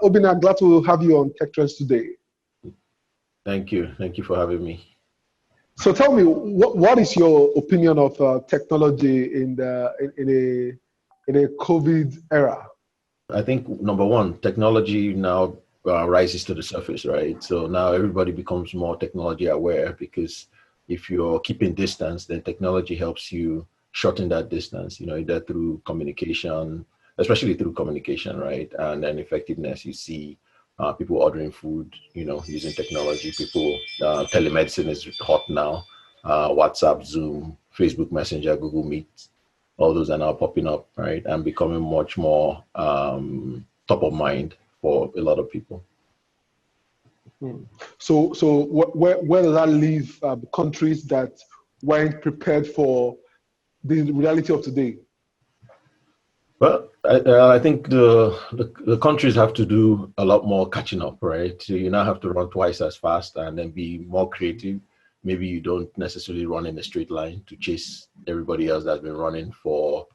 Obin, I'm glad to have you on Tech Trends today. Thank you. Thank you for having me. So tell me, what is your opinion of technology in a COVID era? I think number one, technology now rises to the surface, right? So now everybody becomes more technology aware because if you're keeping distance, then technology helps you shorten that distance, either through communication, especially through communication, right? And then effectiveness, you see people ordering food, using technology. People, telemedicine is hot now. WhatsApp, Zoom, Facebook Messenger, Google Meet, all those are now popping up, right, and becoming much more top of mind for a lot of people. So where does that leave countries that weren't prepared for the reality of today? Well, I think the countries have to do a lot more catching up, right? So you now have to run twice as fast and then be more creative. Maybe you don't necessarily run in a straight line to chase everybody else that's been running for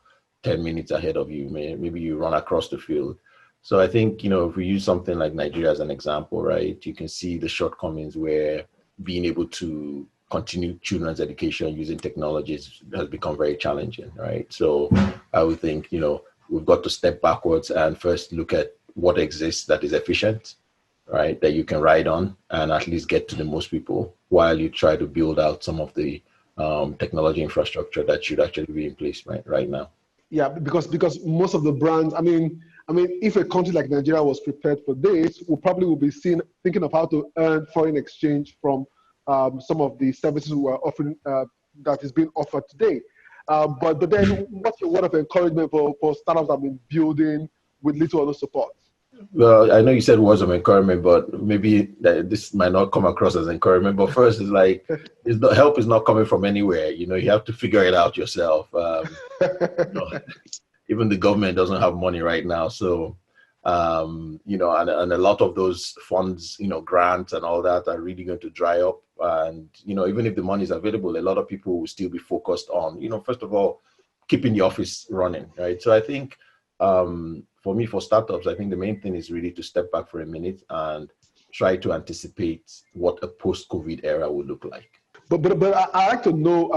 10 minutes ahead of you. Maybe you run across the field. So I think, if we use something like Nigeria as an example, right, you can see the shortcomings where being able to continue children's education using technologies has become very challenging, right? So I would think, we've got to step backwards and first look at what exists that is efficient, right, that you can ride on and at least get to the most people while you try to build out some of the technology infrastructure that should actually be in place right now. Yeah, because most of the brands, I mean, if a country like Nigeria was prepared for this, we probably will be thinking of how to earn foreign exchange from some of the services we are offering that is being offered today. But then, what's your word of encouragement for startups that have been building with little or no support? Well, I know you said words of encouragement, but maybe this might not come across as encouragement. But first, it's like help is not coming from anywhere. You have to figure it out yourself. Even the government doesn't have money right now, so and a lot of those funds, grants and all that are really going to dry up. And even if the money is available, a lot of people will still be focused on, first of all, keeping the office running, right? So I think for me, for startups, I think the main thing is really to step back for a minute and try to anticipate what a post-COVID era would look like. But I like to know,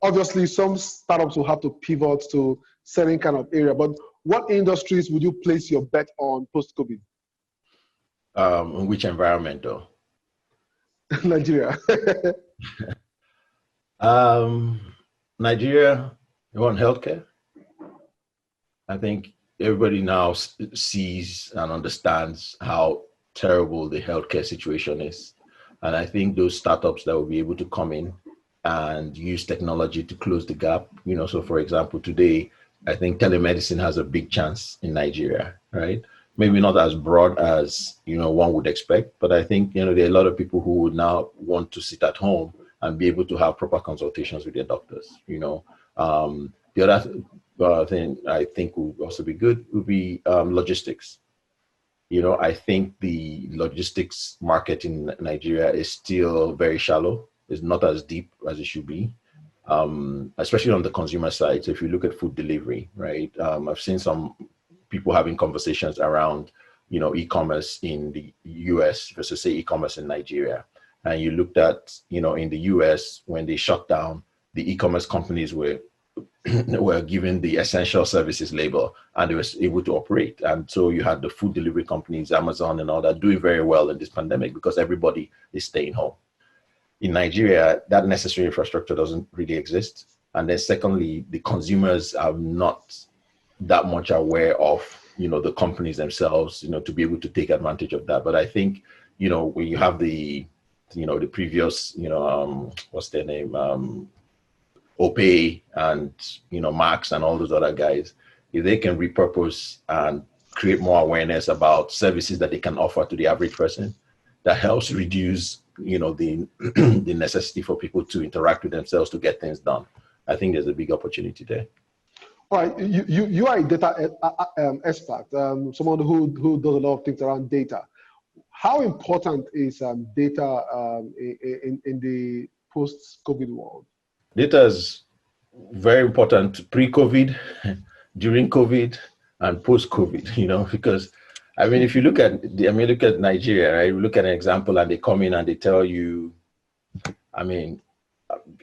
obviously some startups will have to pivot to certain kind of area, but what industries would you place your bet on post-COVID? In which environment though? Nigeria. Nigeria, you want healthcare? I think everybody now sees and understands how terrible the healthcare situation is. And I think those startups that will be able to come in and use technology to close the gap, so for example, today, I think telemedicine has a big chance in Nigeria, right? Maybe not as broad as, one would expect, but I think, there are a lot of people who would now want to sit at home and be able to have proper consultations with their doctors, The other thing I think would also be good would be logistics. I think the logistics market in Nigeria is still very shallow. It's not as deep as it should be, especially on the consumer side. So if you look at food delivery, right, I've seen some people having conversations around, e-commerce in the US versus say e-commerce in Nigeria. And you looked at, in the US, when they shut down, the e-commerce companies were given the essential services label and they were able to operate. And so you had the food delivery companies, Amazon and all that, doing very well in this pandemic because everybody is staying home. In Nigeria, that necessary infrastructure doesn't really exist. And then secondly, the consumers are not that much aware of, the companies themselves, to be able to take advantage of that. But I think, when you have the previous, what's their name? Opay and Max and all those other guys, if they can repurpose and create more awareness about services that they can offer to the average person, that helps reduce the the necessity for people to interact with themselves to get things done. I think there's a big opportunity there. All right, you are a data expert, someone who does a lot of things around data. How important is data in the post-COVID world? Data is very important pre-COVID, during COVID, and post-COVID, because I mean, if you look at look at Nigeria, right? You look at an example, and they come in and they tell you, I mean,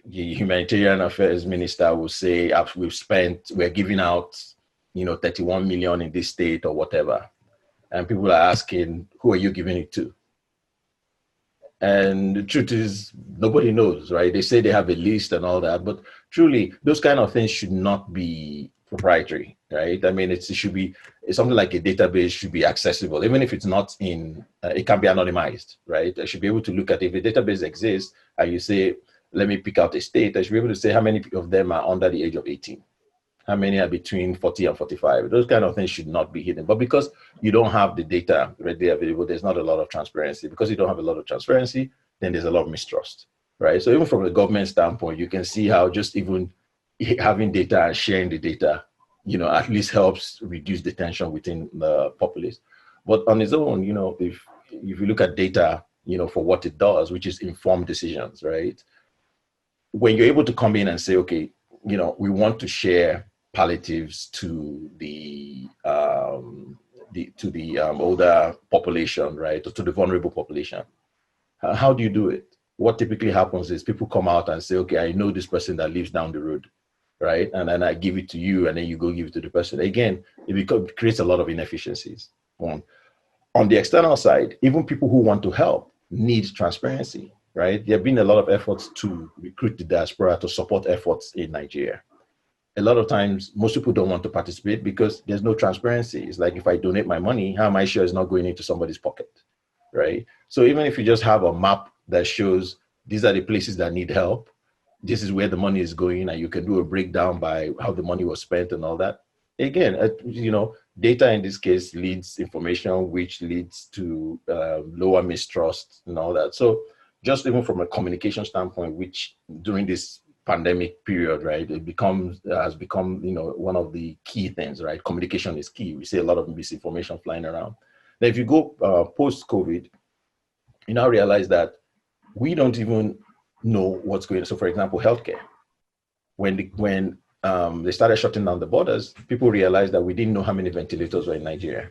the humanitarian affairs minister will say, we're giving out, 31 million in this state or whatever. And people are asking, who are you giving it to? And the truth is, nobody knows, right? They say they have a list and all that, but truly, those kind of things should not be proprietary, right? I mean, it's something like a database should be accessible, even if it's not it can be anonymized, right? I should be able to look at if a database exists and you say, let me pick out a state, I should be able to say how many of them are under the age of 18. How many are between 40 and 45? Those kind of things should not be hidden. But because you don't have the data readily available, there's not a lot of transparency. Because you don't have a lot of transparency, then there's a lot of mistrust, right? So even from the government standpoint, you can see how just even having data and sharing the data, at least helps reduce the tension within the populace. But on its own, if you look at data, for what it does, which is informed decisions, right? When you're able to come in and say, okay, we want to share palliatives to the older population, right, or to the vulnerable population. How do you do it? What typically happens is people come out and say, okay, I know this person that lives down the road, right, and then I give it to you, and then you go give it to the person. Again, it creates a lot of inefficiencies. On the external side, even people who want to help need transparency, right? There have been a lot of efforts to recruit the diaspora to support efforts in Nigeria. A lot of times, most people don't want to participate because there's no transparency. It's like, if I donate my money, how am I sure it's not going into somebody's pocket, right? So even if you just have a map that shows these are the places that need help, this is where the money is going, and you can do a breakdown by how the money was spent and all that. Again, data in this case leads information, which leads to lower mistrust and all that. So just even from a communication standpoint, which during this pandemic period, right, has become one of the key things, right? Communication is key. We see a lot of misinformation flying around. Now, if you go post-COVID, you now realize that we don't even know what's going on. So, for example, healthcare. When they started shutting down the borders, people realized that we didn't know how many ventilators were in Nigeria,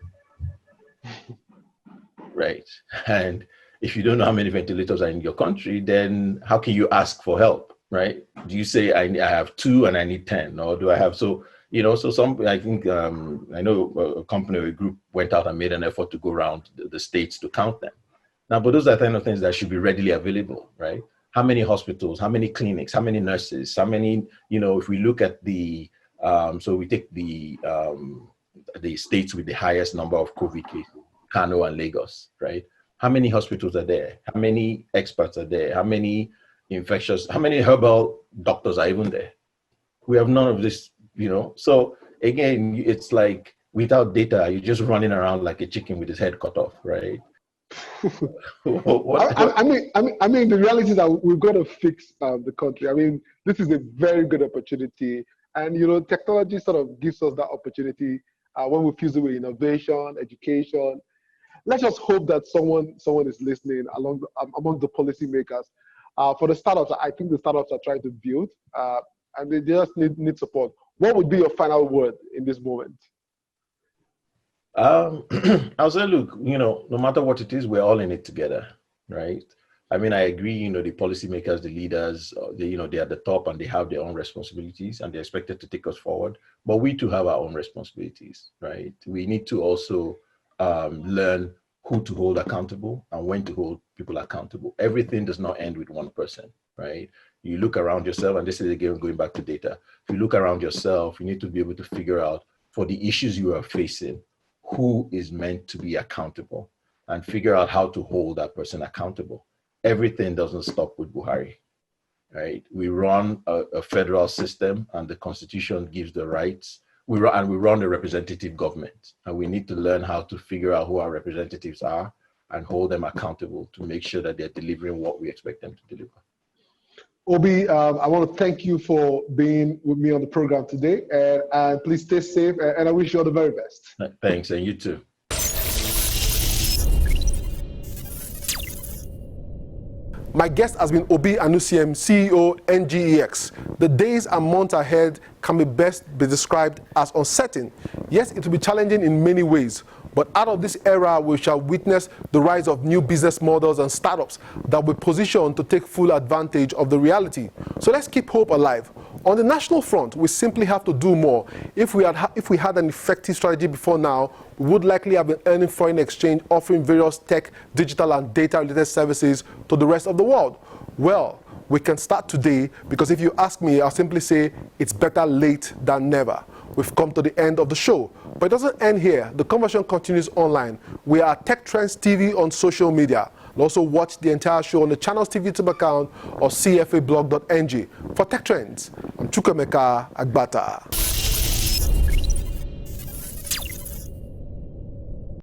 right? And if you don't know how many ventilators are in your country, then how can you ask for help, right? Do you say, I have 2 and I need 10, or do I have, I think, I know a company or a group went out and made an effort to go around the states to count them. Now, but those are the kind of things that should be readily available, right? How many hospitals, how many clinics, how many nurses, how many, if we look at so we take the states with the highest number of COVID cases, Kano and Lagos, right? How many hospitals are there? How many experts are there? How many how many herbal doctors are even there? We have none of this, So again, it's like without data, you're just running around like a chicken with his head cut off, right? I mean, the reality is that we've got to fix the country. I mean, this is a very good opportunity, and technology sort of gives us that opportunity when we fuse it with innovation, education. Let's just hope that someone is listening among the policymakers. For the startups, I think the startups are trying to build, and they just need support. What would be your final word in this moment? I'll say, look, no matter what it is, we're all in it together, right? I mean, I agree, the policymakers, the leaders, they are at the top and they have their own responsibilities and they're expected to take us forward. But we too have our own responsibilities, right? We need to also learn who to hold accountable and when to hold people accountable. Everything does not end with one person, right? You look around yourself, and this is again going back to data. If you look around yourself, you need to be able to figure out, for the issues you are facing, who is meant to be accountable, and figure out how to hold that person accountable. Everything doesn't stop with Buhari, right? We run a federal system, and the Constitution gives the rights. We run a representative government, and we need to learn how to figure out who our representatives are and hold them accountable to make sure that they're delivering what we expect them to deliver. Obi, I want to thank you for being with me on the program today, and please stay safe, and I wish you all the very best. Thanks, and you too. My guest has been Obi Anusiem, CEO, NGEX. The days and months ahead can best be described as uncertain. Yes, it will be challenging in many ways, But out of this era, we shall witness the rise of new business models and startups that will position to take full advantage of the reality. So let's keep hope alive. On the national front, we simply have to do more. If we had an effective strategy before now, we would likely have been earning foreign exchange, offering various tech, digital, and data-related services to the rest of the world. Well, we can start today, because if you ask me, I'll simply say it's better late than never. We've come to the end of the show, but it doesn't end here. The conversation continues online. We are Tech Trends TV on social media. And also watch the entire show on the Channels TV YouTube account or cfablog.ng. For Tech Trends, I'm Chukwemeka Agbata.